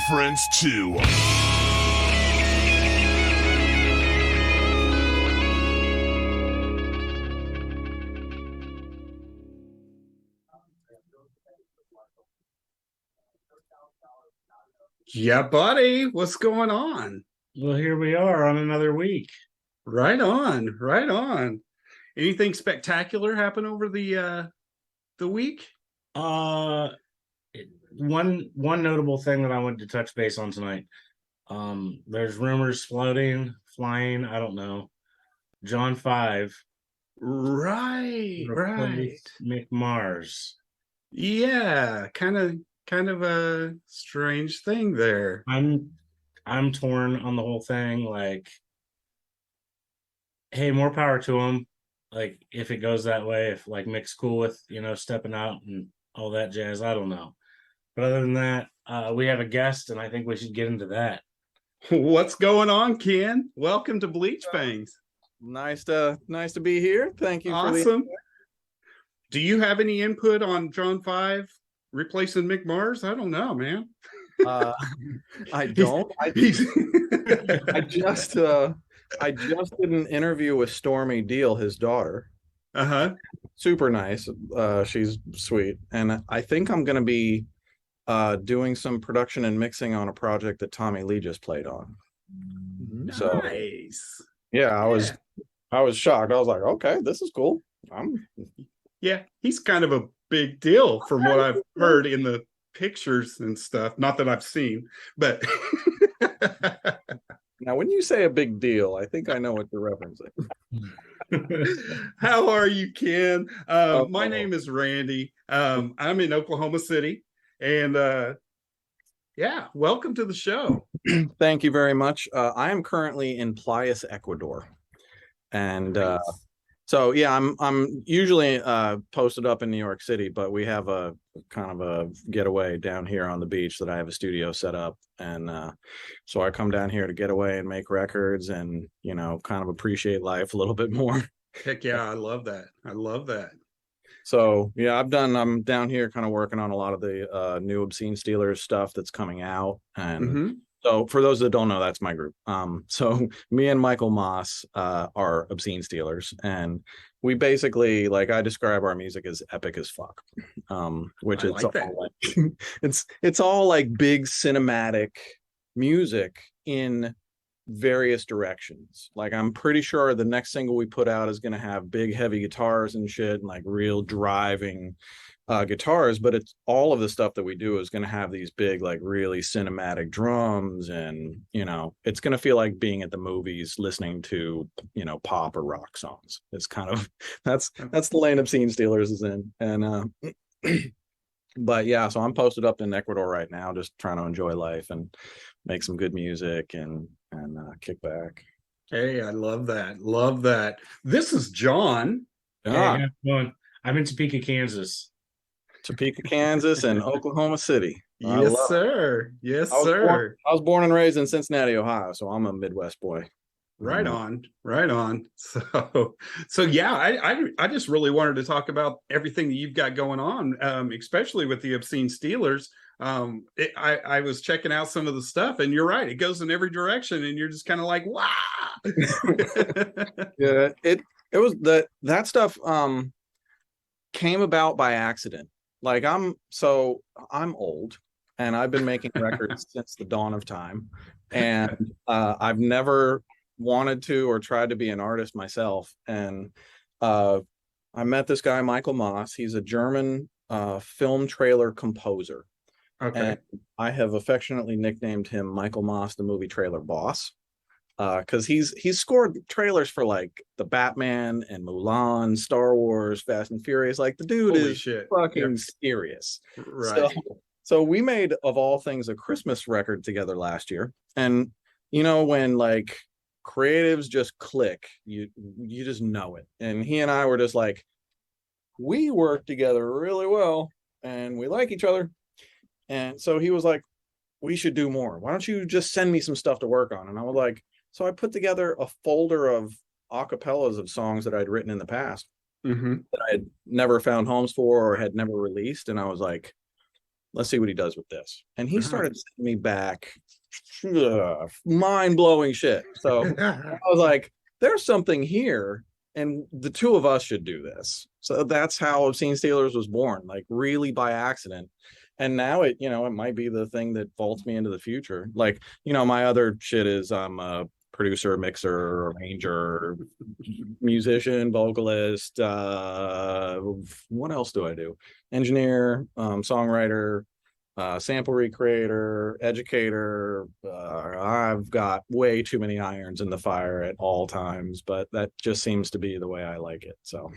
Friends too. Yeah, buddy, what's going on? Well, here we are on another week. Right on, right on. Anything spectacular happen over the week? One notable thing that I wanted to touch base on tonight. There's rumors flying, I don't know. John 5. Right. Mick Mars. Yeah, kind of a strange thing there. I'm torn on the whole thing. Like, hey, more power to him. Like, if it goes that way, if like Mick's cool with, stepping out and all that jazz, I don't know. But other than that, we have a guest, and I think we should get into that. What's going on, Ken? Welcome to Bleach Bangs. Nice to be here. Thank you. Awesome. Do you have any input on John 5 replacing Mick Mars? I don't know, man. I don't. I just did an interview with Stormy Deal, his daughter. Super nice. She's sweet, and I think I'm going to be doing some production and mixing on a project that Tommy Lee just played on. Nice. So, yeah, I was shocked. I was like, okay, this is cool. Yeah, he's kind of a big deal from what I've heard in the pictures and stuff. Not that I've seen, but now when you say a big deal, I think I know what you're referencing. How are you, Ken? My name is Randy. I'm in Oklahoma City, and welcome to the show. Thank you very much. I am currently in Playas, Ecuador, and nice. So yeah, I'm usually posted up in New York City, but we have a kind of a getaway down here on the beach that I have a studio set up, and so I come down here to get away and make records and kind of appreciate life a little bit more. Heck yeah, I love that. So yeah, I'm down here kind of working on a lot of the new Obscene Stealers stuff that's coming out, and so for those that don't know, that's my group. So me and Michael Moss are Obscene Stealers, and we basically, like, I describe our music as epic as fuck, which is like it's all like big cinematic music in various directions. Like, I'm pretty sure the next single we put out is going to have big heavy guitars and shit and like real driving guitars, but it's all of the stuff that we do is going to have these big, like, really cinematic drums, and it's going to feel like being at the movies listening to pop or rock songs. It's kind of that's the lane Obscene Stealers is in. And but yeah, so I'm posted up in Ecuador right now, just trying to enjoy life and make some good music and kick back. Hey, I love that. This is John. I'm in Topeka, Kansas. And Oklahoma City. Yes, sir. I was born and raised in Cincinnati, Ohio, so I'm a Midwest boy. Right on. So yeah, I just really wanted to talk about everything that you've got going on, especially with the Obscene Stealers. I was checking out some of the stuff, and you're right, it goes in every direction, and you're just kind of like, wow. Yeah, It was that stuff came about by accident. Like I'm old and I've been making records since the dawn of time. And I've never wanted to or tried to be an artist myself. And I met this guy, Michael Moss. He's a German film trailer composer. Okay. And I have affectionately nicknamed him Michael Moss, the movie trailer boss. Because he's scored trailers for like the Batman and Mulan, Star Wars, Fast and Furious. Like the dude Holy is shit. fucking serious. Right. So we made, of all things, a Christmas record together last year. And you know, when like creatives just click, you just know it. And he and I were just like, we work together really well and we like each other. And so he was like, we should do more. Why don't you just send me some stuff to work on? And I was like, so I put together a folder of acapellas of songs that I'd written in the past that I had never found homes for or had never released. And I was like, let's see what he does with this. And he started sending me back mind-blowing shit. So I was like, there's something here and the two of us should do this. So that's how Obscene Steelers was born, like really by accident. And now it, you know, it might be the thing that vaults me into the future. Like, you know, my other shit is I'm a producer, mixer, arranger, musician, vocalist. What else do I do? Engineer, songwriter, sample recreator, educator. I've got way too many irons in the fire at all times, but that just seems to be the way I like it. So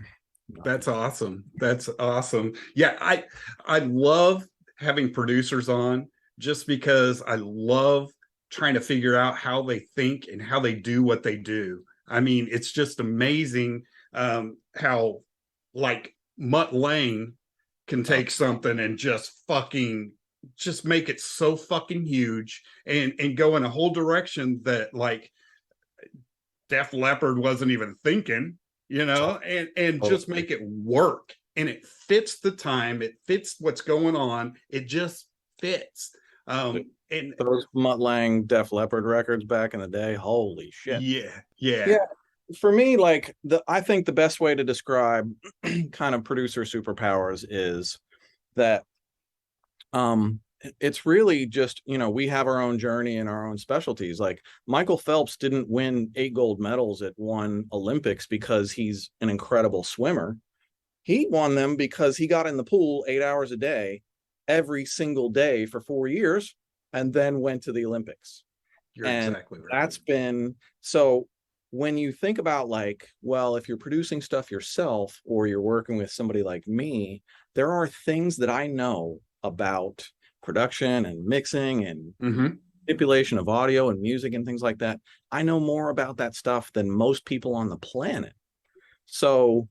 that's awesome. That's awesome. Yeah, I love having producers on just because I love trying to figure out how they think and how they do what they do. I mean, it's just amazing how like Mutt Lange can take something and just make it so fucking huge and go in a whole direction that like Def Leppard wasn't even thinking, you know, and just make it work. And it fits the time, it fits what's going on, it just fits. And those Mutt Lange Def Leppard records back in the day, holy shit. Yeah. For me, like I think the best way to describe kind of producer superpowers is that it's really just, you know, we have our own journey and our own specialties. Like Michael Phelps didn't win 8 gold medals at one Olympics because he's an incredible swimmer. He won them because he got in the pool 8 hours a day, every single day for 4 years, and then went to the Olympics. You're exactly right. That's been, so when you think about like, well, if you're producing stuff yourself or you're working with somebody like me, there are things that I know about production and mixing and manipulation of audio and music and things like that. I know more about that stuff than most people on the planet. So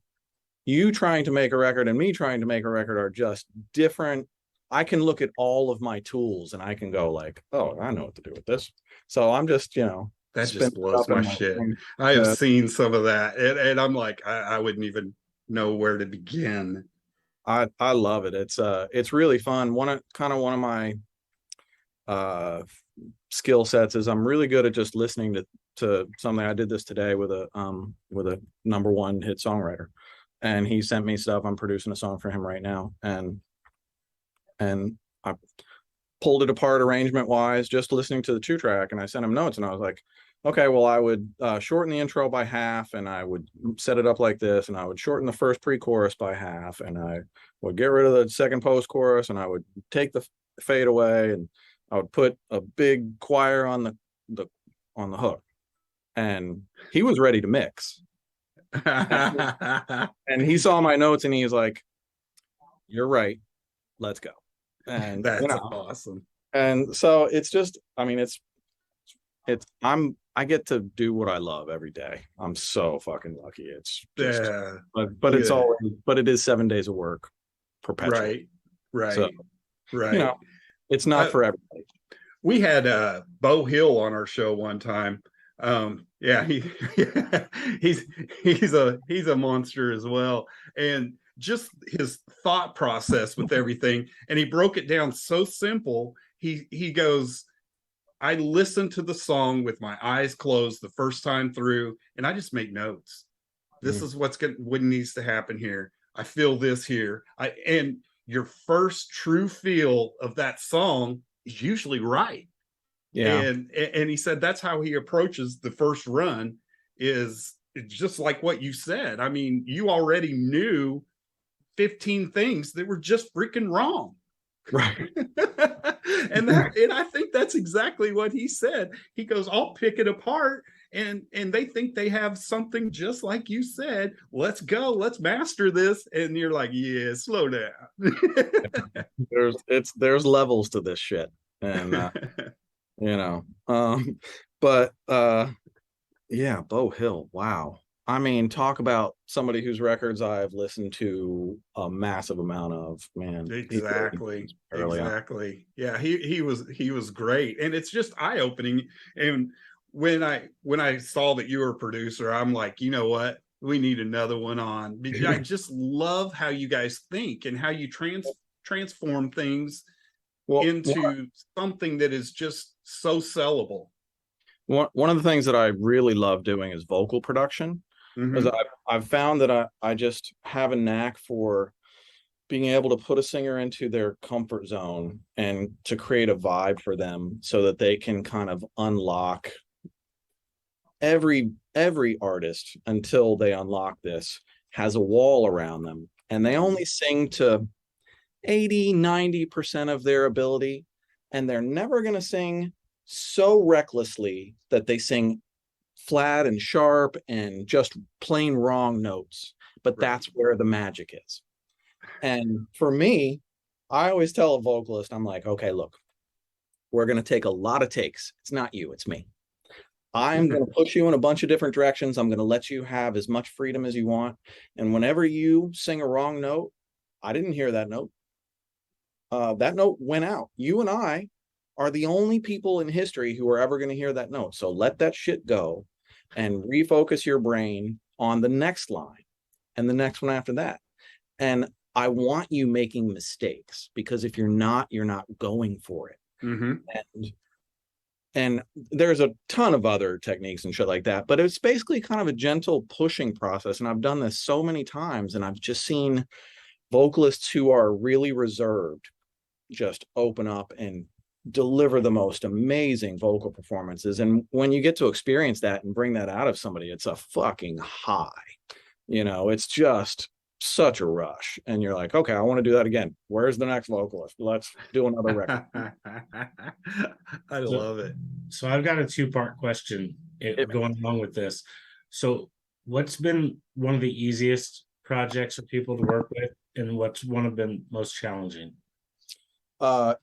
you trying to make a record and me trying to make a record are just different. I can look at all of my tools and I can go like, oh, I know what to do with this. So I'm just, you know, that just blows my shit. I have seen some of that and I'm like, I wouldn't even know where to begin. I love it. It's really fun. One of my skill sets is I'm really good at just listening to something. I did this today with a #1 hit songwriter, and he sent me stuff. I'm producing a song for him right now, and I pulled it apart arrangement wise, just listening to the 2-track, and I sent him notes, and I was like, okay, well, I would shorten the intro by half, and I would set it up like this, and I would shorten the first pre-chorus by half, and I would get rid of the second post-chorus, and I would take the fade away, and I would put a big choir on the hook. And he was ready to mix. And he saw my notes, and he's like, "You're right. Let's go." And that's awesome. And so it's just, I mean, I get to do what I love every day. I'm so fucking lucky. It's just, but it's always, but it is 7 days of work perpetually. Right. So, right. You know, it's not for everybody. We had Bo Hill on our show one time. Yeah, he's a monster as well. And just his thought process with everything. And he broke it down so simple. He goes, I listen to the song with my eyes closed the first time through, and I just make notes. This is what needs to happen here. I feel this here. And your first true feel of that song is usually right. Yeah. And he said that's how he approaches the first run, is just like what you said. I mean, you already knew 15 things that were just freaking wrong. Right. and I think that's exactly what he said. He goes, I'll pick it apart, and they think they have something just like you said. Let's go, let's master this. And you're like, yeah, slow down. there's levels to this shit. And you know, but yeah, Beau Hill, wow. I mean, talk about somebody whose records I've listened to a massive amount of, man. Exactly. Yeah, he was great. And it's just eye-opening. And when I saw that you were a producer, I'm like, you know what? We need another one on. Because I just love how you guys think and how you transform things into something that is just so sellable. One of the things that I really love doing is vocal production. Because I've found that I just have a knack for being able to put a singer into their comfort zone and to create a vibe for them so that they can kind of unlock every artist until they unlock this has a wall around them, and they only sing to 80-90% of their ability, and they're never going to sing so recklessly that they sing flat and sharp and just plain wrong notes. But that's where the magic is. And for me, I always tell a vocalist, I'm like, okay, look, we're going to take a lot of takes. It's not you, it's me. I'm going to push you in a bunch of different directions. I'm going to let you have as much freedom as you want. And whenever you sing a wrong note, I didn't hear that note. That note went out. You and I are the only people in history who are ever going to hear that note. So let that shit go and refocus your brain on the next line and the next one after that. And I want you making mistakes, because if you're not going for it. And there's a ton of other techniques and shit like that, but it's basically kind of a gentle pushing process. And I've done this so many times, and I've just seen vocalists who are really reserved just open up and deliver the most amazing vocal performances. And when you get to experience that and bring that out of somebody, it's a fucking high. You know, it's just such a rush. And you're like, okay, I want to do that again. Where's the next vocalist? Let's do another record. I love it. So I've got a two-part question going along with this. So what's been one of the easiest projects for people to work with, and what's one of the most challenging?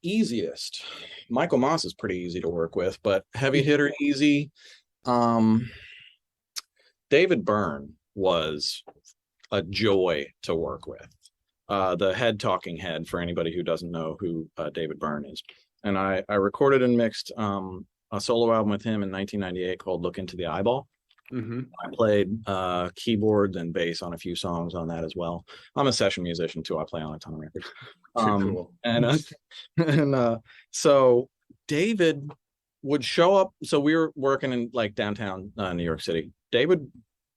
Easiest. Michael Moss is pretty easy to work with, but heavy hitter easy. David Byrne was a joy to work with. The head talking head, for anybody who doesn't know who David Byrne is. And I recorded and mixed a solo album with him in 1998 called Look Into the Eyeball. I played keyboards and bass on a few songs on that as well. I'm a session musician too. I play on a ton of records. Cool. And so David would show up. So we were working in like downtown New York City. David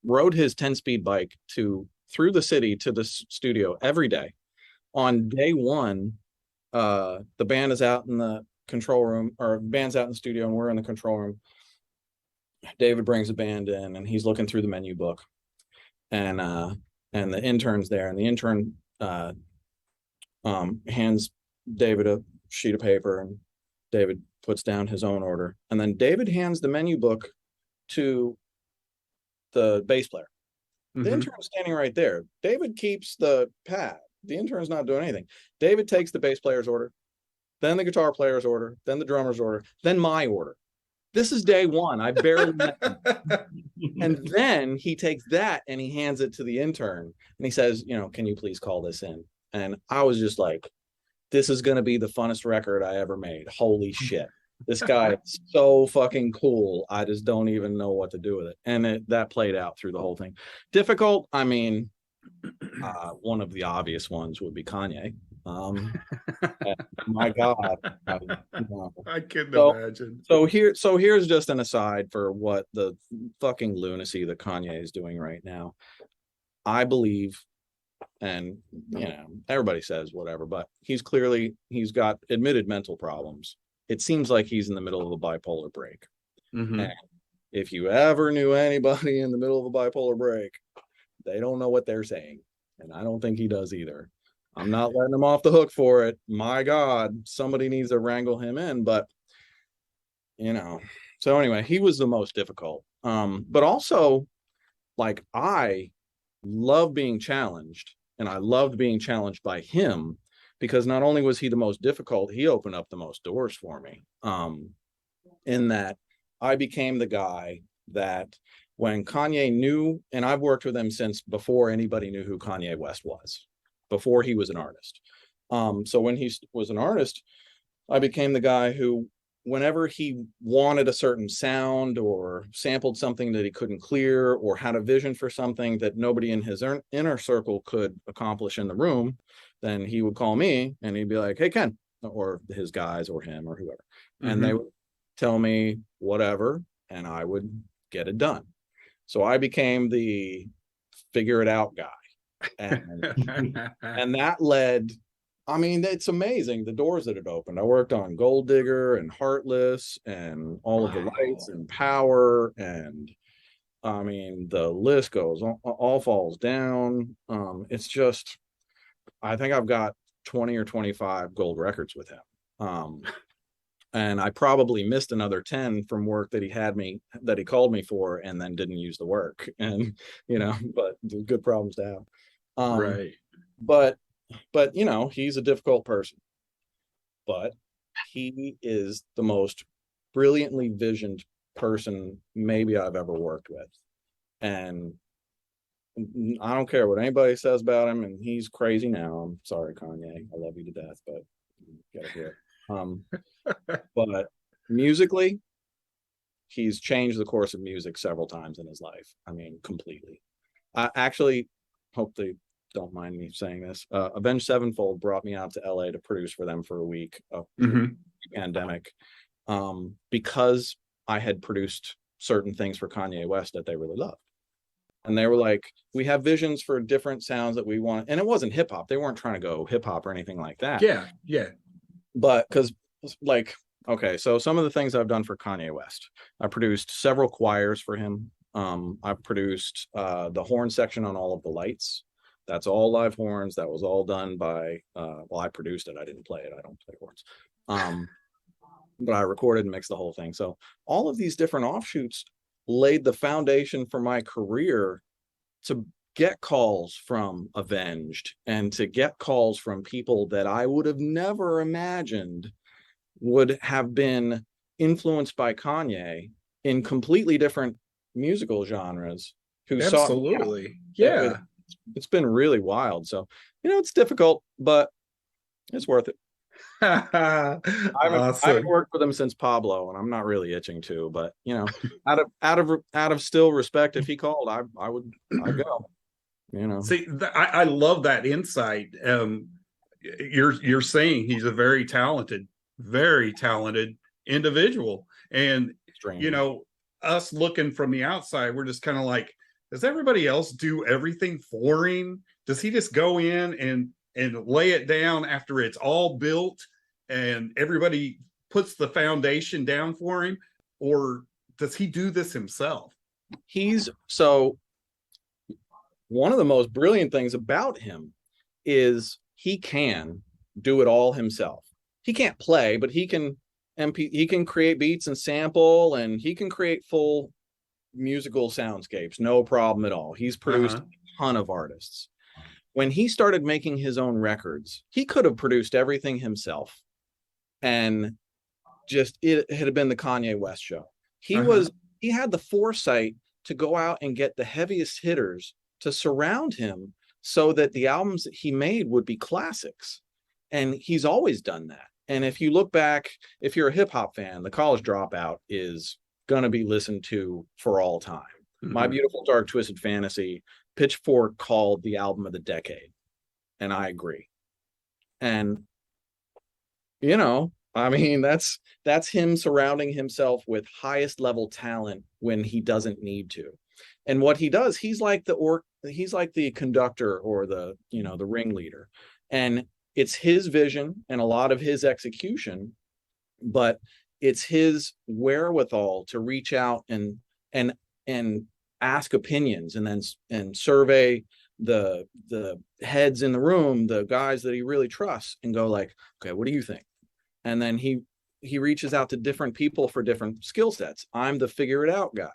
rode his 10-speed bike through the city to the studio every day. On day one, the band is out in the control room, or band's out in the studio, and we're in the control room. David brings the band in, and he's looking through the menu book, and the intern's there, and the intern hands David a sheet of paper, and David puts down his own order, and then David hands the menu book to the bass player. The intern's standing right there. David keeps the pad. The intern's not doing anything. David takes the bass player's order, then the guitar player's order, then the drummer's order, then my order. This is day one. I barely met him. And then he takes that and he hands it to the intern, and he says, can you please call this in? And I was just like, this is going to be the funnest record I ever made. Holy shit. This guy is so fucking cool. I just don't even know what to do with it. And that played out through the whole thing. Difficult. I mean, one of the obvious ones would be Kanye. My God. I couldn't imagine. So here's just an aside for what the fucking lunacy that Kanye is doing right now. I believe, and everybody says whatever, but he's got admitted mental problems. It seems like he's in the middle of a bipolar break. Mm-hmm. And if you ever knew anybody in the middle of a bipolar break, they don't know what they're saying. And I don't think he does either. I'm not letting him off the hook for it. My God, somebody needs to wrangle him in. But, so anyway, he was the most difficult. But also, like, I love being challenged, and I loved being challenged by him, because not only was he the most difficult, he opened up the most doors for me. In that I became the guy that when Kanye knew, and I've worked with him since before anybody knew who Kanye West was, before he was an artist. So when he was an artist, I became the guy who, whenever he wanted a certain sound or sampled something that he couldn't clear, or had a vision for something that nobody in his inner circle could accomplish in the room, then he would call me and he'd be like, "Hey, Ken," or his guys or him or whoever. Mm-hmm. And they would tell me whatever, and I would get it done. So I became the figure it out guy. And that led, I mean, it's amazing the doors that it opened. I worked on Gold Digger and Heartless and all of the lights and Power. And I mean, the list goes, all falls down. It's just, I think I've got 20 or 25 gold records with him. And I probably missed another 10 from work that he called me for and then didn't use the work. And, but good problems to have. Right. But, he's a difficult person, but he is the most brilliantly visioned person maybe I've ever worked with. And I don't care what anybody says about him, and he's crazy now. I'm sorry, Kanye. I love you to death, but you gotta hear it. But musically, he's changed the course of music several times in his life. I mean, completely. I actually hope they don't mind me saying this. Avenged Sevenfold brought me out to LA to produce for them for a week of pandemic, because I had produced certain things for Kanye West that they really loved. And they were like, we have visions for different sounds that we want. And it wasn't hip hop. They weren't trying to go hip hop or anything like that. Yeah. But because, like, okay, so some of the things I've done for Kanye West, I produced several choirs for him. I produced the horn section on all of the lights. That's all live horns. That was all done by, I produced it. I didn't play it. I don't play horns. But I recorded and mixed the whole thing. So all of these different offshoots laid the foundation for my career to get calls from Avenged and to get calls from people that I would have never imagined would have been influenced by Kanye in completely different musical genres. Absolutely. Yeah. It's been really wild. So, it's difficult, but it's worth it. I haven't worked with him since Pablo, and I'm not really itching to, but out of still respect, if he called, I'd go. See, I love that insight. You're saying he's a very talented individual, and us looking from the outside, we're just kind of like, does everybody else do everything for him? Does he just go in and lay it down after it's all built and everybody puts the foundation down for him, or does he do this himself? One of the most brilliant things about him is he can do it all himself. He can't play, but he can create beats and sample, and he can create full musical soundscapes, no problem at all. He's produced a ton of artists. When he started making his own records, he could have produced everything himself, and just it had been the Kanye West show. He had the foresight to go out and get the heaviest hitters to surround him so that the albums that he made would be classics. And he's always done that. And if you look back, if you're a hip hop fan, The College Dropout is going to be listened to for all time. My Beautiful Dark Twisted Fantasy, Pitchfork called the album of the decade. And I agree. And, I mean, that's him surrounding himself with highest level talent when he doesn't need to. And what he does, he's like the conductor or the, the ringleader. And it's his vision and a lot of his execution, but it's his wherewithal to reach out and ask opinions, and then survey the heads in the room, the guys that he really trusts, and go like, okay, what do you think? And then he reaches out to different people for different skill sets. I'm the figure it out guy.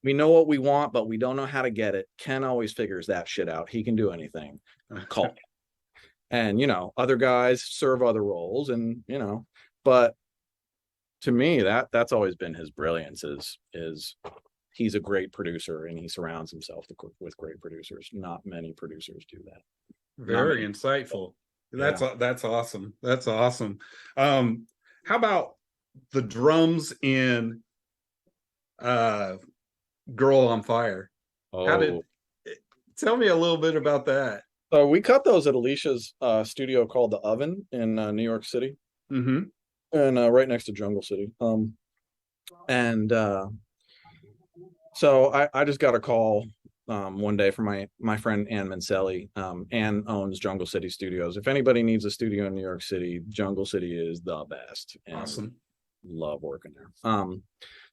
We know what we want, but we don't know how to get it. Ken always figures that shit out. He can do anything. Call me. And, other guys serve other roles, and, but to me, that's always been his brilliance is he's a great producer, and he surrounds himself with great producers. Not many producers do that. Very insightful. That's awesome. That's awesome. How about the drums in Girl on Fire? Tell me a little bit about that. So we cut those at Alicia's studio called The Oven in New York City. Mm-hmm. And right next to Jungle City. So I just got a call one day from my friend Ann Mancelli. Ann owns Jungle City Studios. If anybody needs a studio in New York City, Jungle City is the best. Awesome. Love working there.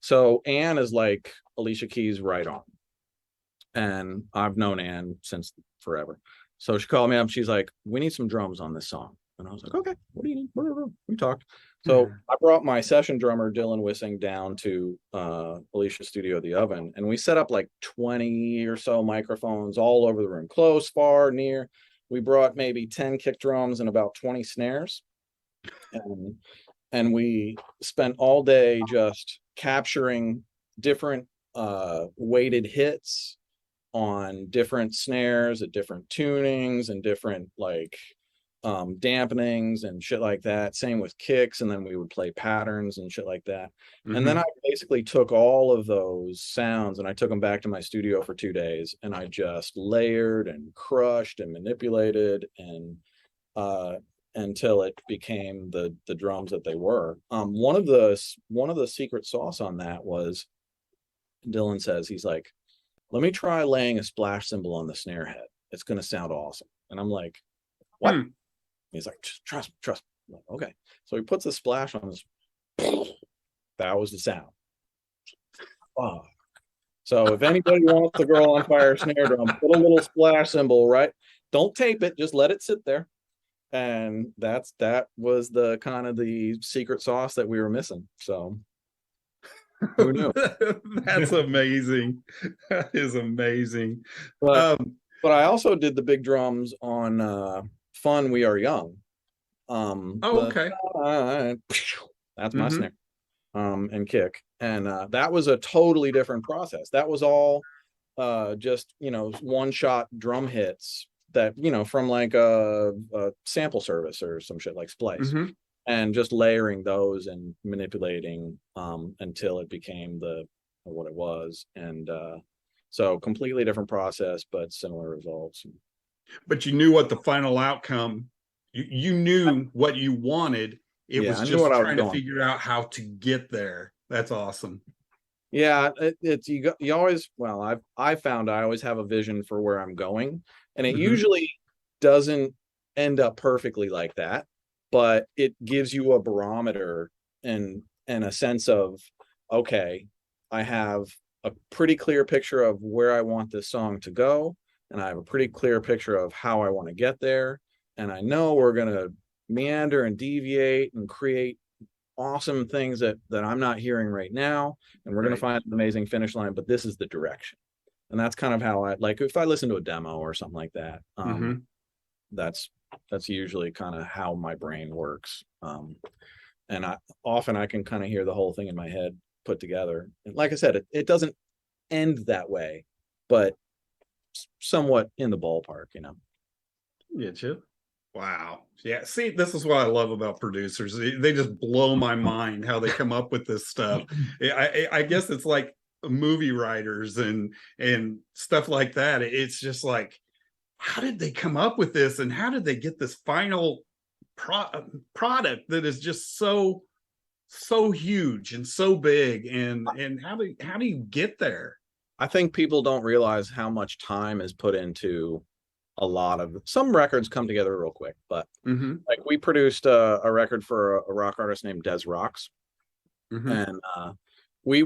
So Ann is like Alicia Keys right on. And I've known Ann since forever. So she called me up. She's like, we need some drums on this song. And I was like, okay, what do you need? We talked. So I brought my session drummer, Dylan Wissing, down to Alicia's studio, The Oven. And we set up like 20 or so microphones all over the room, close, far, near. We brought maybe 10 kick drums and about 20 snares. And we spent all day just capturing different weighted hits on different snares at different tunings and different dampenings and shit like that. Same with kicks, and then we would play patterns and shit like that. Mm-hmm. And then I basically took all of those sounds and I took them back to my studio for 2 days, and I just layered and crushed and manipulated and until it became the drums that they were. One of the secret sauce on that was, Dylan says, he's like, let me try laying a splash cymbal on the snare head. It's going to sound awesome. And I'm like, what? He's like, trust me. I'm like, okay. So he puts a splash on this. That was the sound. Oh. So if anybody wants the Girl on Fire snare drum, put a little splash cymbal, right? Don't tape it. Just let it sit there. And that was the kind of the secret sauce that we were missing. So who knew? That's amazing. That is amazing. But I also did the big drums on Fun We Are Young. Okay. That's my snare. And kick. And that was a totally different process. That was all just, one shot drum hits that, from like a sample service or some shit like Splice. Mm-hmm. And just layering those and manipulating until it became what it was. And so completely different process, but similar results. But you knew what the final outcome, you knew what you wanted. It was just trying to figure out how to get there. That's awesome. Yeah, it's you always, I found I always have a vision for where I'm going, and it usually doesn't end up perfectly like that. But it gives you a barometer and a sense of, okay, I have a pretty clear picture of where I want this song to go. And I have a pretty clear picture of how I want to get there. And I know we're going to meander and deviate and create awesome things that I'm not hearing right now. And we're going to find an amazing finish line, but this is the direction. And that's kind of how if I listen to a demo or something like that, that's usually kind of how my brain works. And I can kind of hear the whole thing in my head put together. And like I said, it doesn't end that way, but somewhat in the ballpark, Get you. Wow. Yeah. See, this is what I love about producers. They just blow my mind how they come up with this stuff. I guess it's like movie writers and stuff like that. It's just like, how did they come up with this, and how did they get this final product that is just so huge and so big, and how do you get there? I think people don't realize how much time is put into a lot of some records come together real quick, but like we produced a record for a rock artist named Des Rocks, and we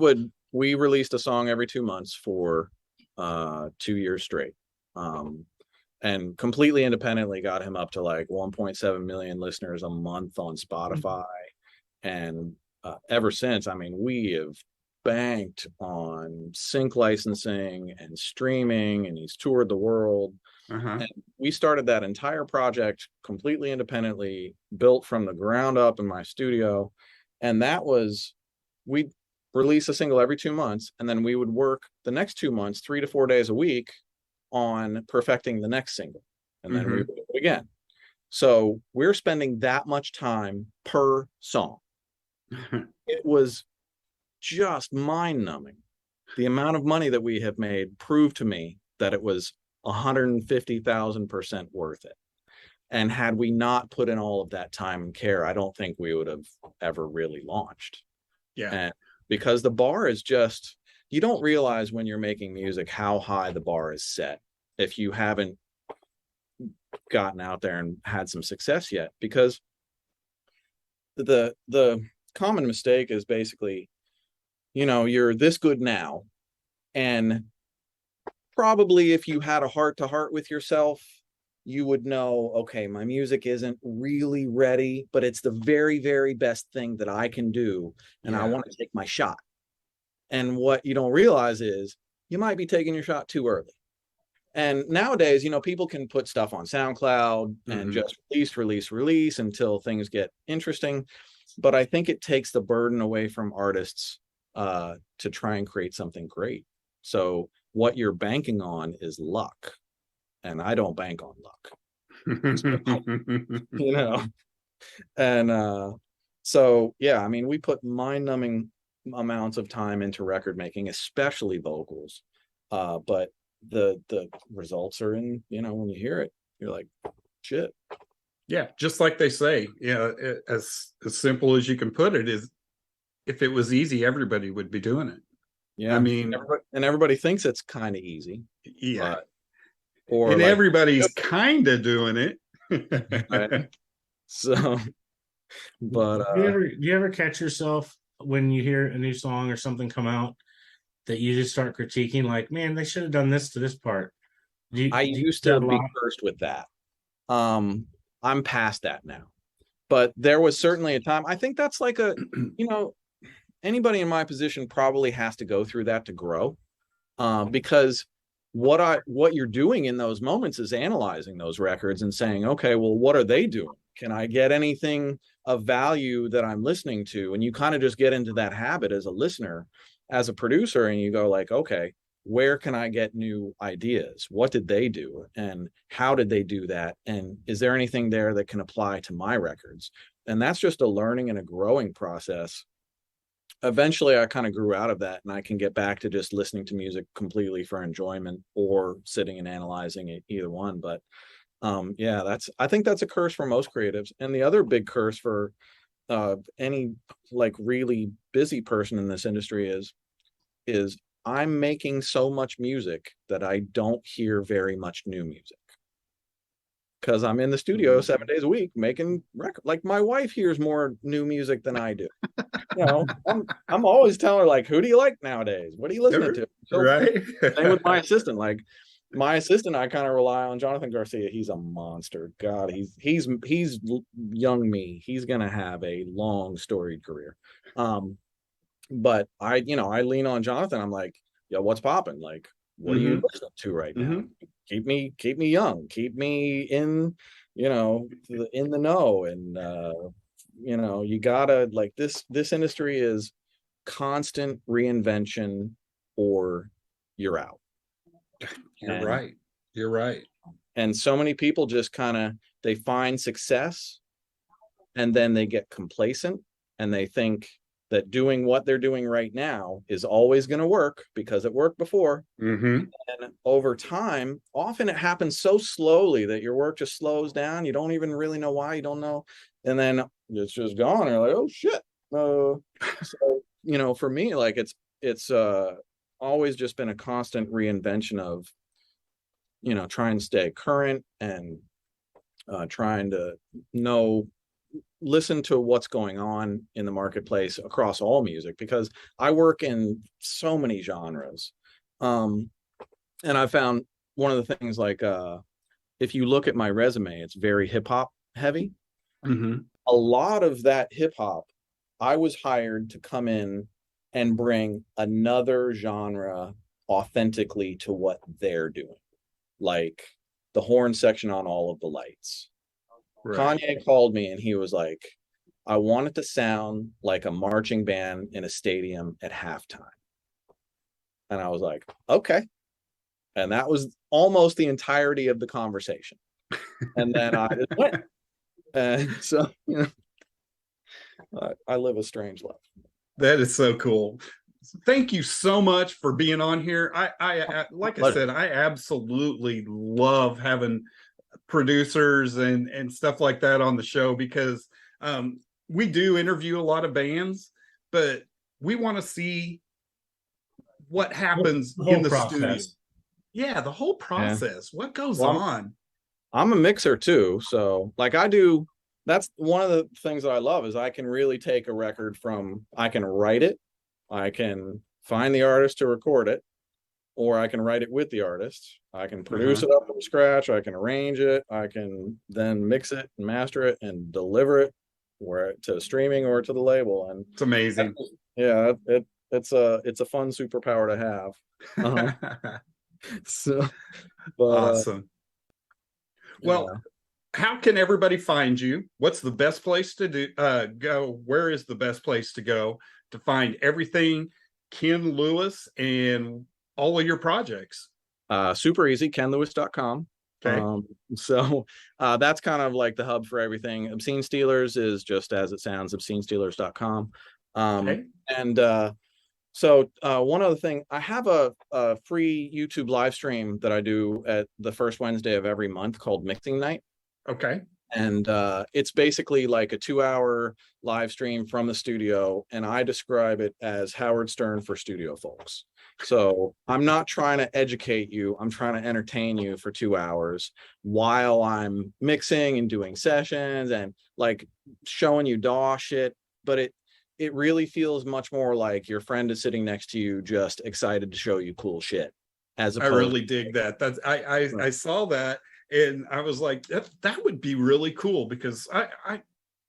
released a song every 2 months for 2 years straight, and completely independently got him up to like 1.7 million listeners a month on Spotify, and ever since, I mean, we have banked on sync licensing and streaming, and he's toured the world. And we started that entire project completely independently, built from the ground up in my studio. And that was, we'd release a single every 2 months, and then we would work the next 2 months, 3 to 4 days a week on perfecting the next single. And then we would do it again. So we're spending that much time per song. It was just mind-numbing. The amount of money that we have made proved to me that it was 150,000% worth it. And had we not put in all of that time and care, I don't think we would have ever really launched. And because the bar is just, you don't realize when you're making music how high the bar is set if you haven't gotten out there and had some success yet. Because the common mistake is basically, you know, you're this good now, and probably if you had a heart-to-heart with yourself, you would know, okay, my music isn't really ready, but it's the very, very best thing that I can do, and I want to take my shot. And what you don't realize is you might be taking your shot too early. And nowadays, you know, people can put stuff on SoundCloud and just release until things get interesting. But I think it takes the burden away from artists to try and create something great. So what you're banking on is luck, and I don't bank on luck. You know. And so yeah, I mean, we put mind-numbing amounts of time into record making, especially vocals, but the results are in, you know, when you hear it, you're like, shit. Yeah, just like they say, you know, as simple as you can put it is, if it was easy, everybody would be doing it. Yeah, I mean, everybody thinks it's kind of easy. Yeah, or and like, everybody's kind of doing it. Right? So, but do you ever catch yourself when you hear a new song or something come out that you just start critiquing, like, man, they should have done this to this part? I used to be cursed with that. I'm past that now, but there was certainly a time. I think that's like a, you know, anybody in my position probably has to go through that to grow, because what you're doing in those moments is analyzing those records and saying, okay, well, what are they doing? Can I get anything of value that I'm listening to? And you kind of just get into that habit as a listener, as a producer, and you go like, okay, where can I get new ideas? What did they do? And how did they do that? And is there anything there that can apply to my records? And that's just a learning and a growing process. Eventually, I kind of grew out of that, and I can get back to just listening to music completely for enjoyment or sitting and analyzing it, either one. But yeah, I think that's a curse for most creatives. And the other big curse for any like really busy person in this industry is I'm making so much music that I don't hear very much new music, because I'm in the studio 7 days a week making records. Like, my wife hears more new music than I do. You know, I'm always telling her, like, who do you like nowadays? What are you listening to? So, right. same with my assistant. Like, my assistant, I kind of rely on Jonathan Garcia. He's a monster. God, he's young me. He's gonna have a long storied career. But I lean on Jonathan. I'm like, yo, what's popping? Like, what are you listening to right now? Keep me young, keep me in, in the know. And you gotta, like, this industry is constant reinvention or you're out. You're right. And so many people just they find success and then they get complacent and they think that doing what they're doing right now is always going to work because it worked before. And over time, often it happens so slowly that your work just slows down. You don't even really know why. You don't know. And then it's just gone. You're like, oh shit. So, for me, like, it's always just been a constant reinvention of, trying to stay current and trying to listen to what's going on in the marketplace across all music, because I work in so many genres. And I found one of the things, like, if you look at my resume, it's very hip hop heavy. Mm-hmm. A lot of that hip hop, I was hired to come in and bring another genre authentically to what they're doing, like the horn section on All of the Lights. Right. Kanye called me and he was like, I want it to sound like a marching band in a stadium at halftime. And I was like, okay. And that was almost the entirety of the conversation. And then I just went. And so, I live a strange life. That is so cool. Thank you so much for being on here. I like I said, I absolutely love having producers and stuff like that on the show, because we do interview a lot of bands, but we want to see what happens in the studio. Yeah, the whole process. Yeah. What goes on? I'm a mixer too, so like that's one of the things that I love, is I can really take a record I can write it, I can find the artist to record it, or I can write it with the artist. I can produce it up from scratch. I can arrange it. I can then mix it and master it and deliver it to streaming or to the label. And it's amazing. Yeah, it's a fun superpower to have. So, awesome. Well, how can everybody find you? What's the best place to go? Where is the best place to go to find everything Ken Lewis and all of your projects? Super easy, kenlewis.com. Okay. So that's kind of like the hub for everything. Obscene Stealers is just as it sounds, obscenestealers.com. Okay. And so one other thing, I have a free YouTube live stream that I do at the first Wednesday of every month called Mixing Night. Okay. And it's basically like a 2-hour live stream from the studio, and I describe it as Howard Stern for studio folks. So I'm not trying to educate you, I'm trying to entertain you for 2 hours while I'm mixing and doing sessions and like showing you DAW shit. But it really feels much more like your friend is sitting next to you, just excited to show you cool shit. I really dig that. That's I saw that. And I was like, that would be really cool, because I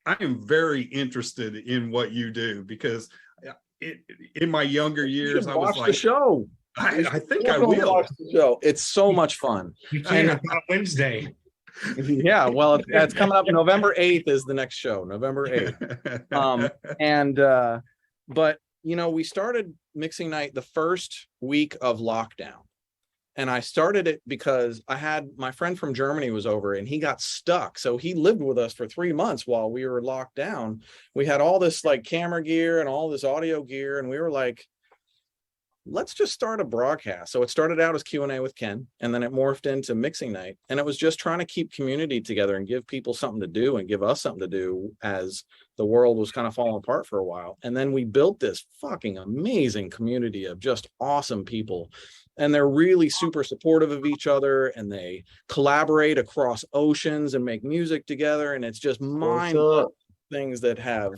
am very interested in what you do, because in my younger years, I was like, the show. I think I will watch the show. It's so much fun. You can on Wednesday. Yeah, well, it's coming up. November 8th is the next show. November 8th. But we started Mixing Night the first week of lockdown. And I started it because I had my friend from Germany was over and he got stuck. So he lived with us for 3 months while we were locked down. We had all this like camera gear and all this audio gear. And we were like, let's just start a broadcast. So it started out as Q&A with Ken, and then it morphed into Mixing Night. And it was just trying to keep community together and give people something to do and give us something to do as the world was kind of falling apart for a while. And then we built this fucking amazing community of just awesome people. And they're really super supportive of each other, and they collaborate across oceans and make music together. And it's just mind-blowing things that have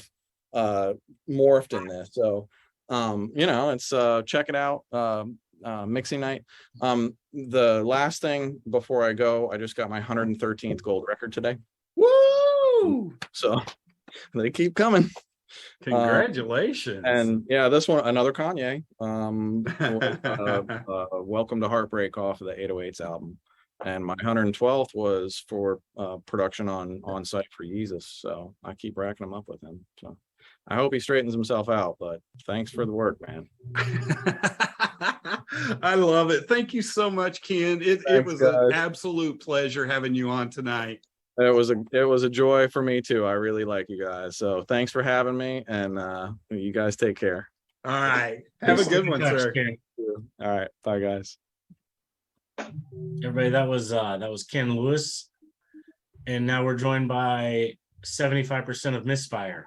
morphed in this. So, it's check it out. Mixing Night. The last thing before I go, I just got my 113th gold record today. Woo! So they keep coming. Congratulations. And yeah, this one, another Kanye. Welcome to Heartbreak off of the 808s album. And my 112th was for production on site for Yeezus. So I keep racking them up with him. So I hope he straightens himself out, but thanks for the work, man. I love it. Thank you so much, Ken. It was an absolute pleasure having you on tonight. It was a joy for me too. I really like you guys. So thanks for having me, and you guys take care. All right. Have a good one, sir. All right. Bye, guys. Everybody, that was Ken Lewis. And now we're joined by 75% of Misfire.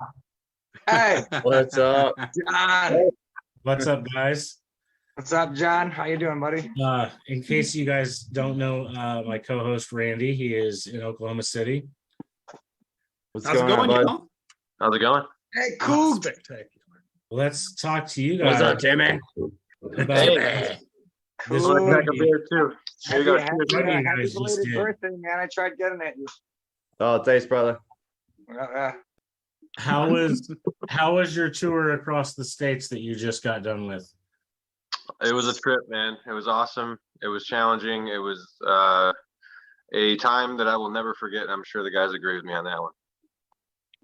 Hey, what's up? What's up, guys? What's up, John? How you doing, buddy? In case you guys don't know, my co-host Randy, he is in Oklahoma City. How's it going, bud? y'all? How's it going? Hey, cool. Spectacular. Let's talk to you guys. What's up, Timmy? About Hey. this Cool. Let's crack a beer too. Here you go. Happy guys just belated did. birthday, man. I tried getting at you. Oh, thanks, brother. How was your tour across the states that you just got done with? It was a trip, man. It was awesome. It was challenging. It was a time that I will never forget. I'm sure the guys agree with me on that one.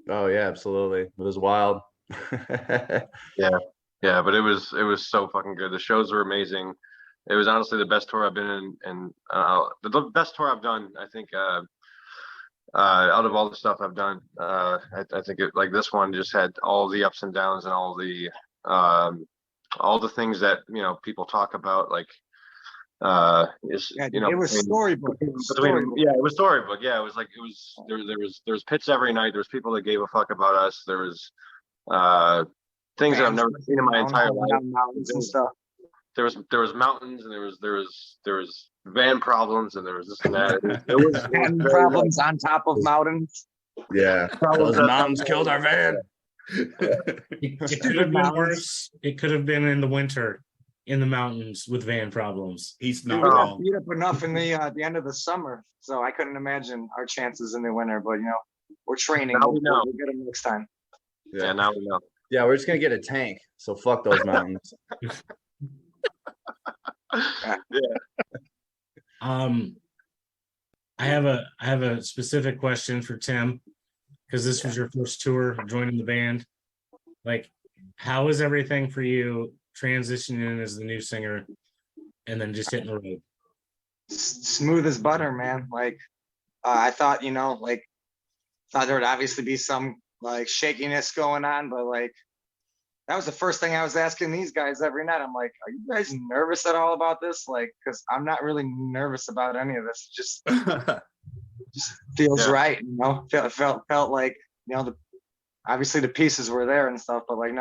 Oh yeah, absolutely. It was wild. Yeah, but it was so fucking good. The shows were amazing. It was honestly the best tour I've been in, and the best tour I've done. I think out of all the stuff I've done, I think like this one just had all the ups and downs and all the things that people talk about, like It was storybook. it was storybook. Yeah, it was like there was pits every night. There was people that gave a fuck about us. There was things that I've never seen in my entire life. Mountains and stuff. There was mountains, and there was van problems, and there was this and that. It was And very, problems on top of mountains. Yeah, those mountains killed our van. It could have been worse. It could have been in the winter in the mountains with van problems. He's We not got wrong. beat up enough in the end of the summer, so I couldn't imagine our chances in the winter. But we're training. Now we know. We'll get them next time. Yeah, now we know. Yeah, we're just gonna get a tank. So fuck those mountains. I have a specific question for Tim, because this was your first tour joining the band. Like, how is everything for you transitioning in as the new singer and then just hitting the road? Smooth as butter, man. Like I thought, thought there would obviously be some like shakiness going on, but like that was the first thing I was asking these guys every night. I'm like, are you guys nervous at all about this? Like, because I'm not really nervous about any of this. It just feels right, felt like obviously the pieces were there and stuff, but like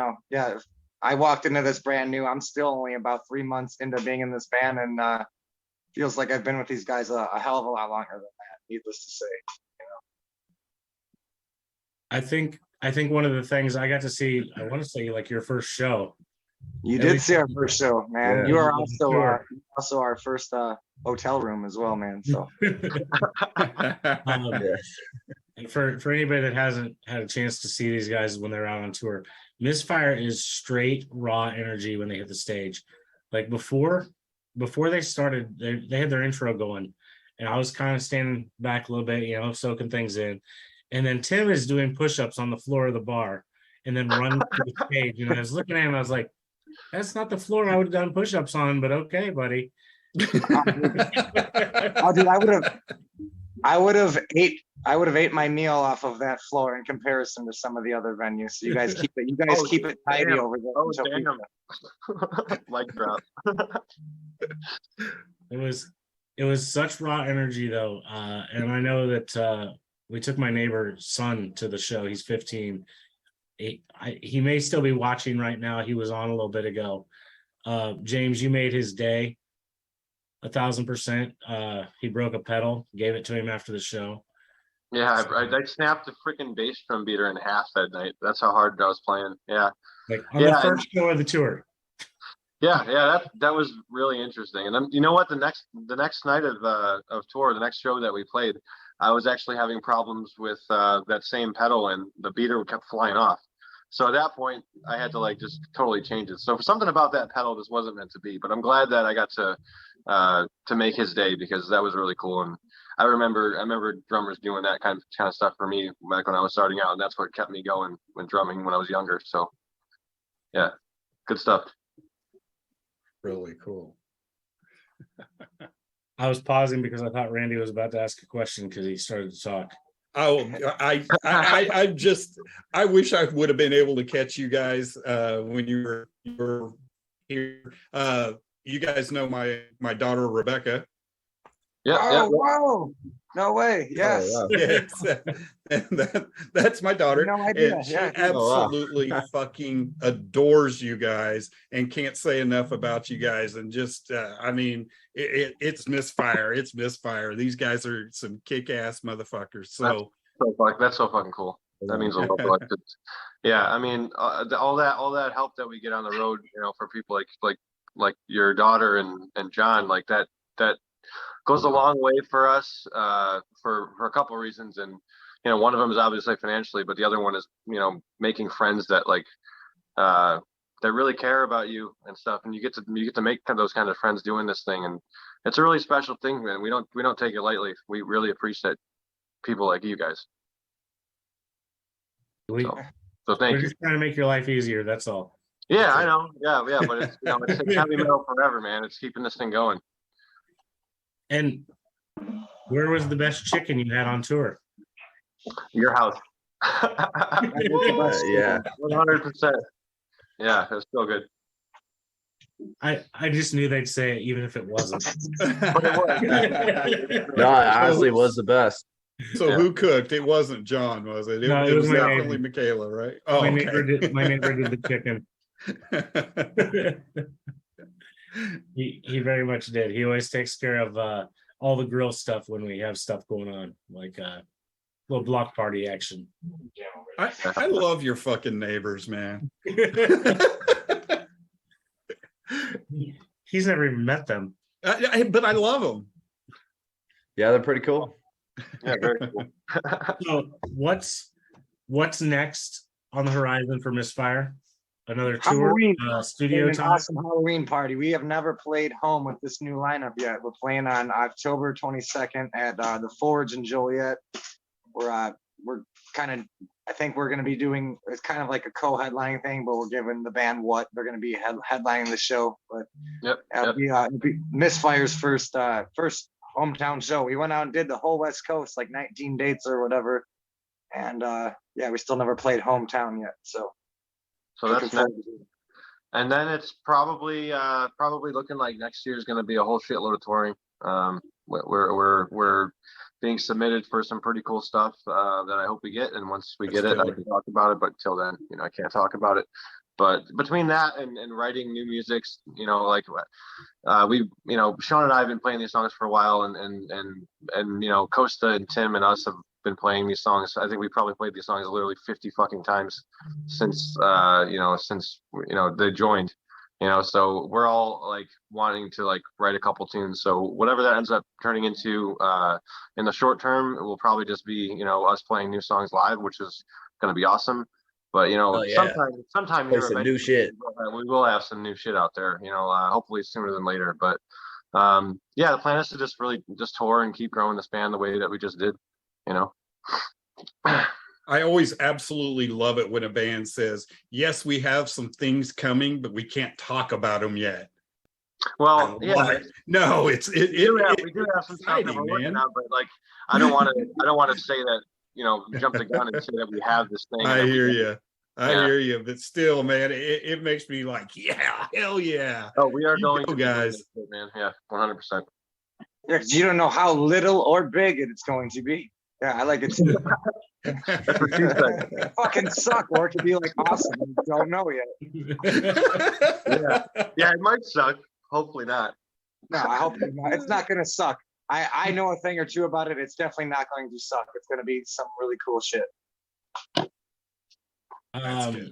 I walked into this brand new. I'm still only about 3 months into being in this band, and feels like I've been with these guys a hell of a lot longer than that, needless to say. I think one of the things I got to see, I want to say like your first show. You did see our first show, man. Yeah. You are also our first hotel room as well, man. So And for anybody that hasn't had a chance to see these guys when they're out on tour, Misfire is straight raw energy when they hit the stage. Like before they started, they had their intro going, and I was kind of standing back a little bit, soaking things in. And then Tim is doing push-ups on the floor of the bar and then running to the stage. And I was looking at him, I was like, that's not the floor I would have done push-ups on, but okay, buddy. oh, dude, I would have ate my meal off of that floor in comparison to some of the other venues. So you guys keep it tidy over there. Oh, damn. Mic drop. It was such raw energy though. And I know that we took my neighbor's son to the show. He's 15. He may still be watching right now. He was on a little bit ago. James, you made his day 1,000%. He broke a pedal, gave it to him after the show. Yeah, I snapped the freaking bass drum beater in half that night. That's how hard I was playing. Yeah. Like on the first show of the tour. Yeah, that was really interesting. And then you know what? The next night of tour, the next show that we played, I was actually having problems with that same pedal, and the beater kept flying off. So at that point, I had to like just totally change it. So for something about that pedal, this wasn't meant to be. But I'm glad that I got to make his day, because that was really cool. And I remember drummers doing that kind of stuff for me back when I was starting out, and that's what kept me going when drumming when I was younger. So yeah, good stuff. Really cool. I was pausing because I thought Randy was about to ask a question because he started to talk. Oh, I wish I would have been able to catch you guys when you were here. You guys know my daughter Rebecca. Yeah. Whoa. No way. Yes. Oh, wow. Yes. And that's my daughter. No idea. And she Yeah. Oh, wow. absolutely fucking adores you guys and can't say enough about you guys. And just, I mean, it's Misfire. It's Misfire. These guys are some kick-ass motherfuckers. So That's so fucking cool. That means a lot. Yeah, I mean, all that help that we get on the road, for people like your daughter and John, like that goes a long way for us, for a couple of reasons. And one of them is obviously financially, but the other one is making friends that that really care about you and stuff, and you get to make those kind of friends doing this thing, and it's a really special thing, man. We don't take it lightly. We really appreciate people like you guys. So thank We're you. just trying to make your life easier. That's all. Yeah, I know. Yeah, but it's heavy metal forever, man. It's keeping this thing going. And where was the best chicken you had on tour? Your house. Yeah. 100%. Yeah, it's still good. I just knew they'd say it even if it wasn't. But it was. No, it honestly was the best. So Yeah. Who cooked? It wasn't John, was it? No, It was my definitely neighbor. Michaela, right? Oh, my okay. neighbor did the chicken. He very much did. He always takes care of all the grill stuff when we have stuff going on, like little block party action. I love your fucking neighbors, man. He's never even met them. But I love them. Yeah, they're pretty cool. Yeah, very cool. So what's next on the horizon for Misfire? Another tour, Halloween. studio An time. awesome Halloween party. We have never played home with this new lineup yet. We're playing on October 22nd at the Forge in Joliet. We're kind of, I think we're going to be doing, it's kind of like a co-headlining thing, but we're giving the band what they're going to be headlining the show. But it'll be Misfire's first hometown show. We went out and did the whole West Coast, like 19 dates or whatever, and we still never played hometown yet. So that's next. And then it's probably looking like next year is going to be a whole shitload of touring. We're being submitted for some pretty cool stuff that I hope we get, and once we get it, I can talk about it. But till then, I can't talk about it. But between that and writing new music, we, Sean and I have been playing these songs for a while, and Costa and Tim and us have been playing these songs. I think we probably played these songs literally 50 fucking times since they joined. So we're all like wanting to like write a couple tunes. So whatever that ends up turning into in the short term, it will probably just be us playing new songs live, which is going to be awesome. But sometime Play some new shit. we will have some new shit out there. Hopefully sooner than later. But the plan is to just really just tour and keep growing this band the way that we just did. I always absolutely love it when a band says, yes, we have some things coming, but we can't talk about them yet. Well, no, we do have some stuff that we're working on, but like I don't want to say that, jump the gun and say that we have this thing. I hear you, but still, man, it makes me like, yeah, hell yeah. Oh, we are going to guys, shit, man. Yeah, 100%. Yeah, 'cause you don't know how little or big it's going to be. Yeah, I like it too. That's what you said. Fucking suck, or it could be like awesome. You don't know yet. Yeah, it might suck. Hopefully not. No, I hope not. It's not gonna suck. I know a thing or two about it. It's definitely not going to suck. It's gonna be some really cool shit. I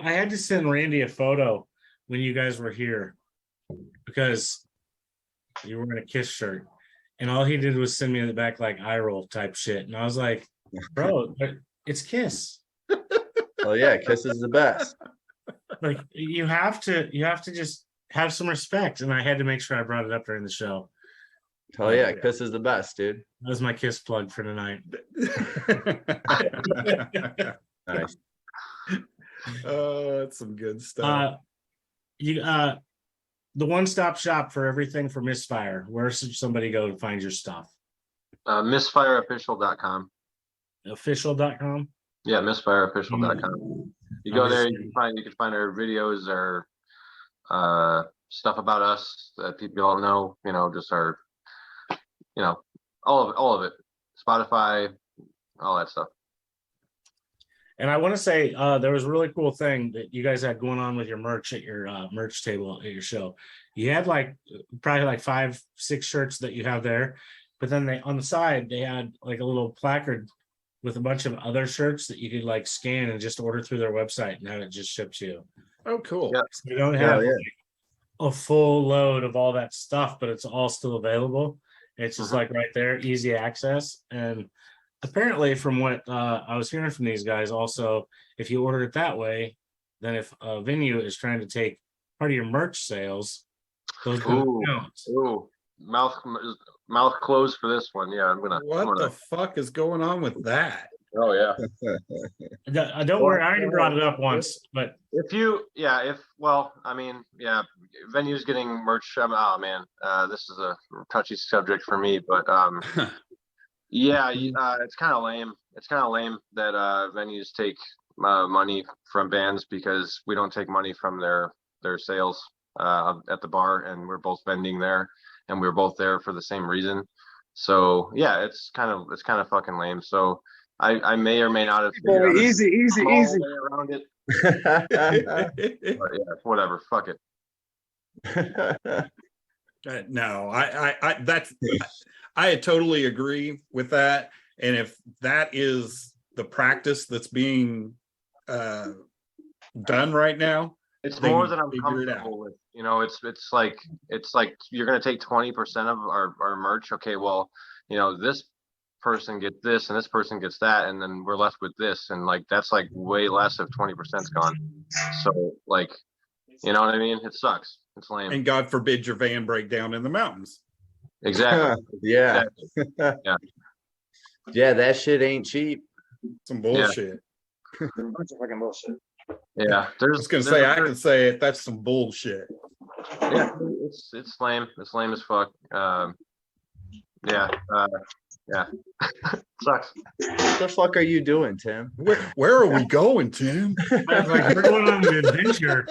had to send Randy a photo when you guys were here because you were in a Kiss shirt, and all he did was send me in the back like eye roll type shit, and I was like, bro, it's Kiss. Oh yeah, Kiss is the best. Like you have to just have some respect, and I had to make sure I brought it up during the show. Oh yeah, Kiss is the best, dude. That was my Kiss plug for tonight. Nice. Oh, that's some good stuff. The one-stop shop for everything for Misfire. Where should somebody go to find your stuff? Misfireofficial.com. Official.com? Yeah, misfireofficial.com. You go there, you can find our videos, our stuff about us that people don't know, just our, all of it, Spotify, all that stuff. And I want to say there was a really cool thing that you guys had going on with your merch at your merch table at your show. You had probably 5-6 shirts that you have there, but then on the side they had like a little placard with a bunch of other shirts that you could scan and just order through their website and have it just shipped to you. Oh, cool. Yeah. So you don't have a full load of all that stuff, but it's all still available. It's just right there, easy access. And apparently from what I was hearing from these guys also, if you order it that way, then if a venue is trying to take part of your merch sales, those don't count. Ooh, mouth closed for this one. Yeah, What the fuck is going on with that? Oh yeah. Don't worry, I already brought it up once, but venues getting merch. Oh man, this is a touchy subject for me, but it's kind of lame. It's kind of lame that venues take money from bands, because we don't take money from their sales at the bar, and we're both vending there, and we're both there for the same reason. So yeah, it's kind of fucking lame. So I may or may not have figured out easy around it. But yeah, whatever. Fuck it. No, I totally agree with that. And if that is the practice that's being done right now, it's more than I'm comfortable with. It's like you're gonna take 20% of our merch. Okay, well, this person gets this and this person gets that, and then we're left with this, and that's way less if 20%'s gone. So you know what I mean? It sucks. It's lame. And God forbid your van break down in the mountains. Exactly. Yeah. Yeah. Yeah, that shit ain't cheap. Some bullshit. Bunch of fucking bullshit. Yeah. I was gonna say, I can say it. That's some bullshit. Yeah, it's lame. It's lame as fuck. Yeah. Sucks. What the fuck are you doing, Tim? Where are we going, Tim? we're going on an adventure.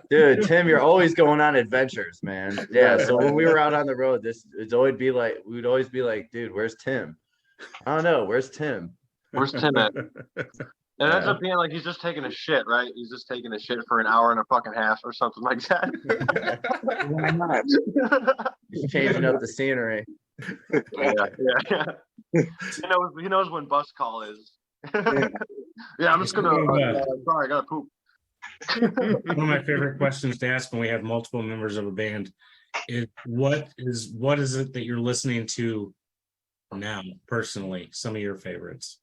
Dude, Tim, you're always going on adventures, man. Yeah. So when we were out on the road, we'd always be like, dude, where's Tim? I don't know. Where's Tim? Where's Tim at? And it ends up being he's just taking a shit, right? He's just taking a shit for an hour and a fucking half or something like that. Why not? He's changing up the scenery. Yeah. He knows when bus call is. Yeah, I'm just gonna. Sorry, I gotta poop. One of my favorite questions to ask when we have multiple members of a band is what is it that you're listening to now personally? Some of your favorites.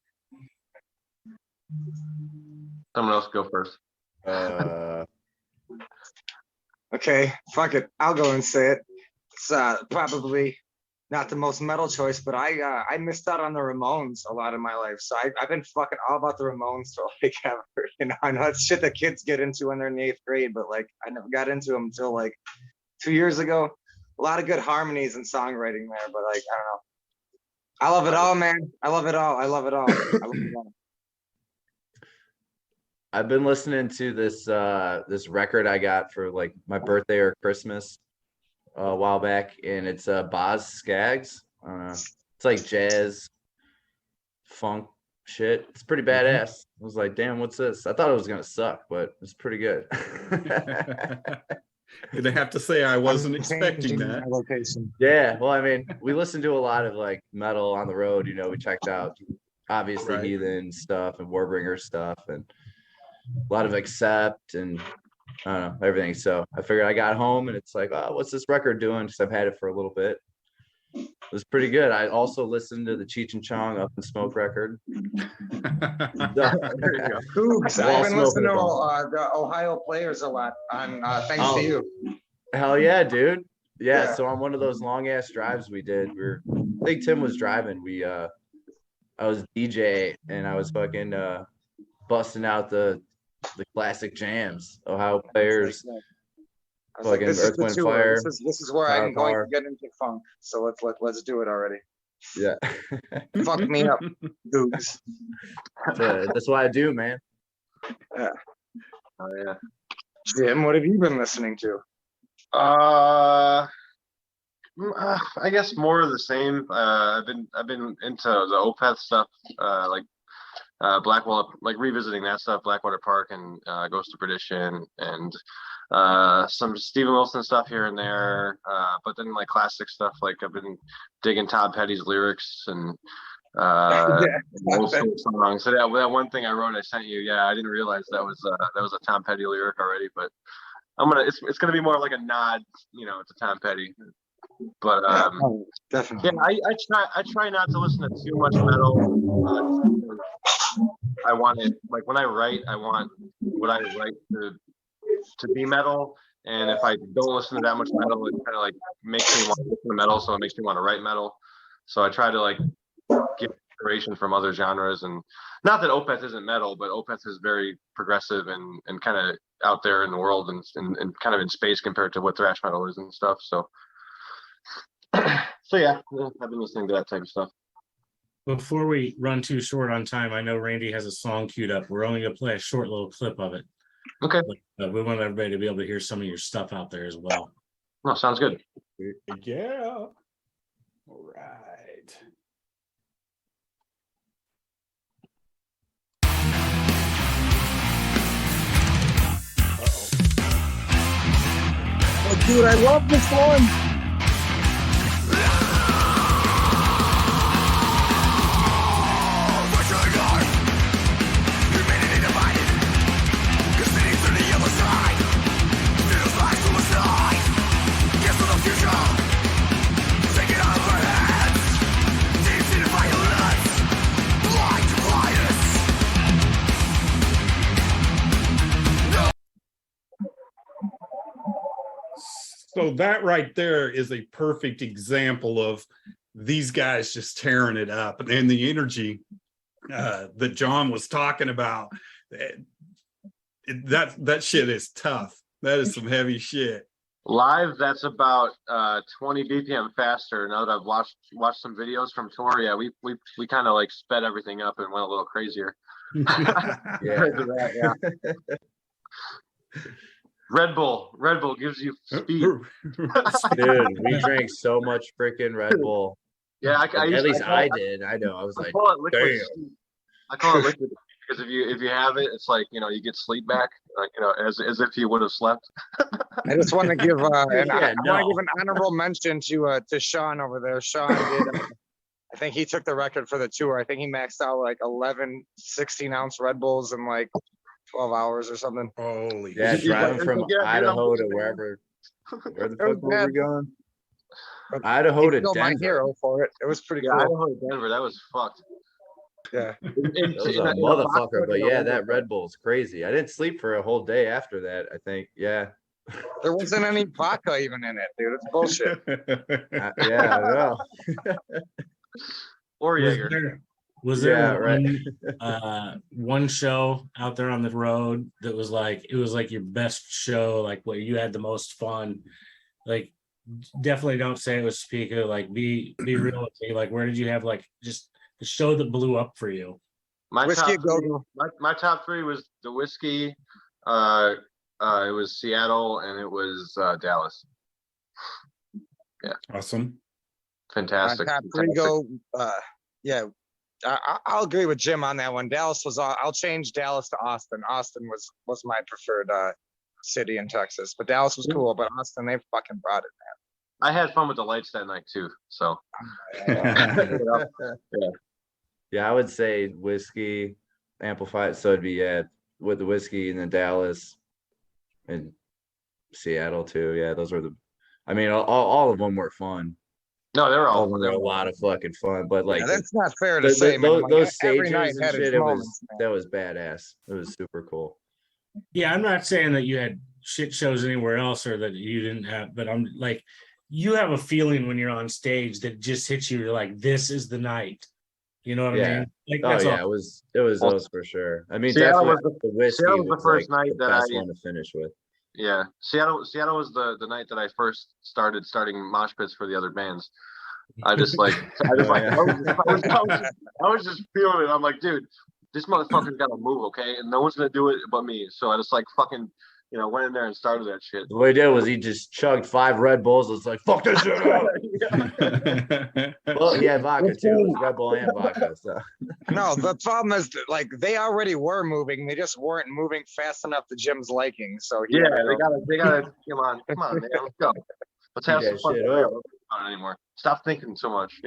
Someone else go first. Okay, fuck it. I'll go and say it. It's probably not the most metal choice, but I missed out on the Ramones a lot of my life. So I've been fucking all about the Ramones for ever. I know it's shit that kids get into when they're in the 8th grade, but I never got into them until 2 years ago. A lot of good harmonies and songwriting there, but I don't know. I love it all, man. I love it all. I love it all. I've been listening to this record I got for my birthday or Christmas a while back, and it's Boz Scaggs. It's jazz funk shit. It's pretty badass. I was like, damn, what's this? I thought it was gonna suck, but it's pretty good. Gonna have to say I wasn't expecting that. Yeah, well, I mean, we listened to a lot of metal on the road. We checked out obviously Heathen stuff and Warbringer stuff and a lot of Accept and I don't know, everything. So I figured I got home and it's what's this record doing? Because I've had it for a little bit. It was pretty good. I also listened to the Cheech and Chong Up in Smoke record. There you go. Cougs. I've been listening to the Ohio Players a lot on thanks to you. Hell yeah, dude. Yeah, so on one of those long ass drives we did, I think Tim was driving. I was DJ and I was fucking busting out the classic jams, Ohio Players, fucking Earth, Wind, Fire. This is where I'm going to get into funk. So let's do it already. Yeah. Fuck me up, Googs. That's what I do, man. Yeah. Oh yeah. Jim, what have you been listening to? I guess more of the same. I've been into the Opeth stuff, like Blackwater, like revisiting that stuff, Blackwater Park and Ghost of Perdition, and some Steven Wilson stuff here and there. But then like classic stuff, like I've been digging Tom Petty's lyrics and old school songs. So that one thing I wrote, I sent you. Yeah, I didn't realize that was a Tom Petty lyric already, but it's gonna be more like a nod, to Tom Petty. But definitely. Yeah, I try not to listen to too much metal. I want it, like when I write, I want what I write to be metal. And if I don't listen to that much metal, it kind of like makes me want to listen to metal, so it makes me want to write metal. So I try to like get inspiration from other genres, and not that Opeth isn't metal, but Opeth is very progressive and kind of out there in the world and kind of in space compared to what thrash metal is and stuff. So yeah, I've been listening to that type of stuff. Before we run too short on time, I know Randy has a song queued up. We're only going to play a short little clip of it. Okay. But we want everybody to be able to hear some of your stuff out there as well. No, sounds good. Yeah. All right. Oh, dude, I love this one. So that right there is a perfect example of these guys just tearing it up, and the energy that John was talking about. That shit is tough. That is some heavy shit. Live, that's about 20 BPM faster. Now that I've watched some videos from tour, yeah, we kind of like sped everything up and went a little crazier. Yeah. Red Bull gives you speed. Dude, we drank so much freaking Red Bull. Yeah, I did. I know. I was like, call it liquid. damn. I call it liquid because if you have it, it's like you get sleep back, like as if you would have slept. I just want to give I want to give an honorable mention to Sean over there. Sean did. I think he took the record for the tour. I think he maxed out like 11 16-ounce Red Bulls in like 12 hours or something. Holy shit. Driving from Idaho to where the fuck were we going? Idaho to Denver. My hero for it. It was pretty cool. Idaho to Denver, that was fucked. Yeah. It was a motherfucker, but yeah, that Red Bull's crazy. I didn't sleep for a whole day after that, I think. Yeah. There wasn't any vodka even in it, dude. It's bullshit. Yeah, I know. Or Jaeger. Was there one show out there on the road that was like your best show, like where you had the most fun? Like, definitely don't say it was Spica. Like, be real with me. Like, where did you have like just the show that blew up for you? My top three was the Whiskey, it was Seattle, and it was Dallas. Yeah, awesome, fantastic. My top three go. Yeah. I'll agree with Jim on that one. Dallas was. I'll change Dallas to Austin. Austin was my preferred city in Texas, but Dallas was cool. But Austin, they fucking brought it, man. I had fun with the lights that night too. So. Yeah, I would say Whiskey, Amplified. So it'd be with the Whiskey and then Dallas, and Seattle too. Yeah, those were the. I mean, all of them were fun. No, they were all a lot of fucking fun, but like that's not fair to say. Man. Those stages and shit, that was badass. It was super cool. Yeah, I'm not saying that you had shit shows anywhere else or that you didn't have, but I'm like, you have a feeling when you're on stage that just hits you. You're like, this is the night. You know what I mean? Like, that's it was those for sure. I mean, definitely the Whiskey was the first night that I want to finish with. Yeah, Seattle was the night that I first starting mosh pits for the other bands. I was just feeling it. I'm like, dude, this motherfucker's got to move, okay? And no one's gonna do it but me. So I just like fucking went in there and started that shit. What he did was he just chugged 5 Red Bulls. It's like, fuck this shit up. Well, he had vodka too. It was Red Bull and vodka. So No, the problem is that, like, they already were moving. They just weren't moving fast enough to Jim's liking. So Yeah, they gotta come on, man, let's go. Let's have some fun. shit Don't up. worry about it anymore. Stop thinking so much,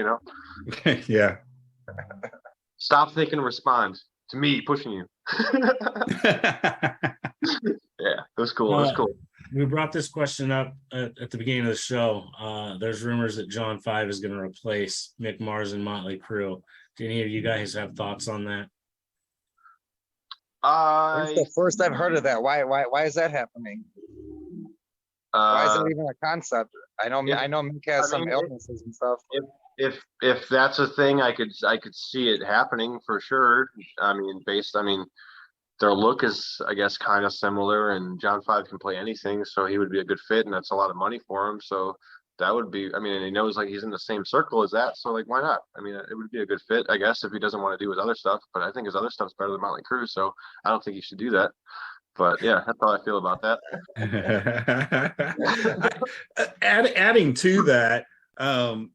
Yeah. Stop thinking and respond to me pushing you. Yeah, it was cool. It was cool. We brought this question up at the beginning of the show. There's rumors that John 5 is going to replace Mick Mars and Motley Crue. Do any of you guys have thoughts on that? That's the first I've heard of that. Why is that happening? Why is it even a concept? I know Mick has some illnesses and stuff. If that's a thing, I could see it happening for sure. Their look is, I guess, kind of similar, and John 5 can play anything, so he would be a good fit, and that's a lot of money for him. So that would be, and he knows like he's in the same circle as that, so like why not? It would be a good fit, I guess, if he doesn't want to do his other stuff. But I think his other stuff's better than Motley Crue, so I don't think he should do that. But yeah, that's how I feel about that. Adding to that,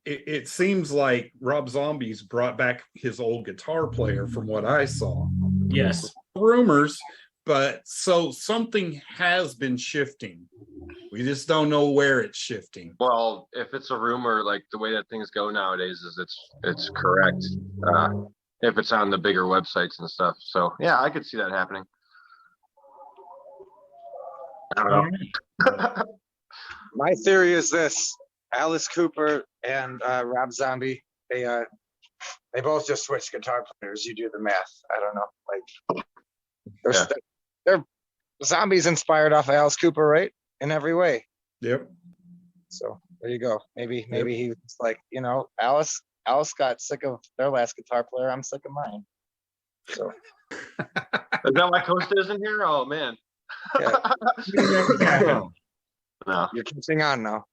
it seems like Rob Zombie's brought back his old guitar player from what I saw. Yes. Rumors, but so something has been shifting. We just don't know where it's shifting. Well, if it's a rumor, like the way that things go nowadays is it's correct. If it's on the bigger websites and stuff. So yeah, I could see that happening. I don't know. My theory is this: Alice Cooper and Rob Zombie, they both just switched guitar players. You do the math. I don't know. Like they're Zombies inspired off of Alice Cooper, right? In every way. Yep. So there you go. Maybe he was like, Alice got sick of their last guitar player. I'm sick of mine. So is that why Costa isn't here? Oh man. Yeah. No. You're catching on now.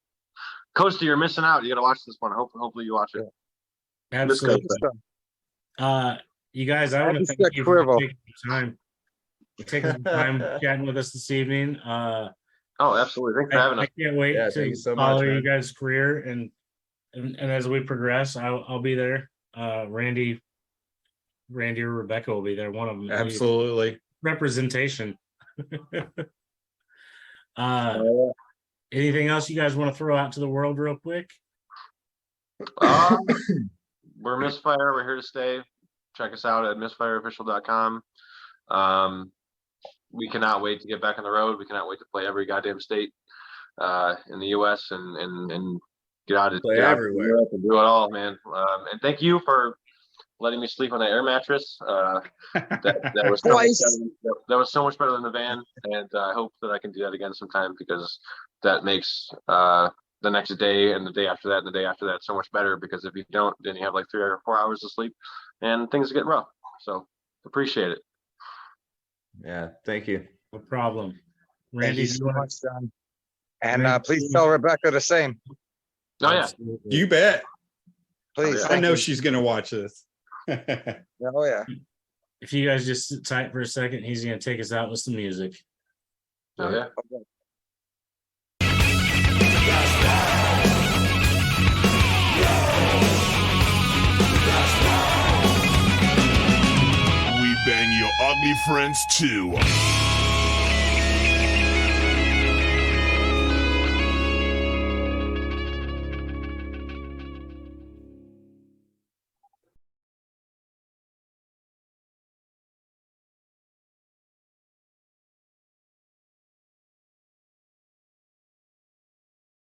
Costa, you're missing out. You gotta watch this one. Hopefully you watch it. Absolutely. You guys, I want to thank you for taking some time chatting with us this evening. Oh, absolutely. Thanks for having us. I can't wait to follow you guys' career and as we progress, I'll be there. Randy or Rebecca will be there. One of them. Absolutely. Representation. Anything else you guys want to throw out to the world real quick? We're Misfire. We're here to stay. Check us out at misfireofficial.com. We cannot wait to get back on the road. We cannot wait to play every goddamn state in the U.S. and get out everywhere and do it all, man. And thank you for letting me sleep on that air mattress. That was so much better than the van, and I hope that I can do that again sometime, because that makes the next day and the day after that and the day after that so much better, because if you don't, then you have like 3 or 4 hours of sleep and things get rough. So appreciate it. Yeah, thank you. No problem. Randy, thank you so much, John. And please tell Rebecca the same. Oh yeah, you bet. Please. I know she's gonna watch this. Oh yeah. If you guys just sit tight for a second, he's gonna take us out with some music. Oh yeah. We bang your ugly friends too.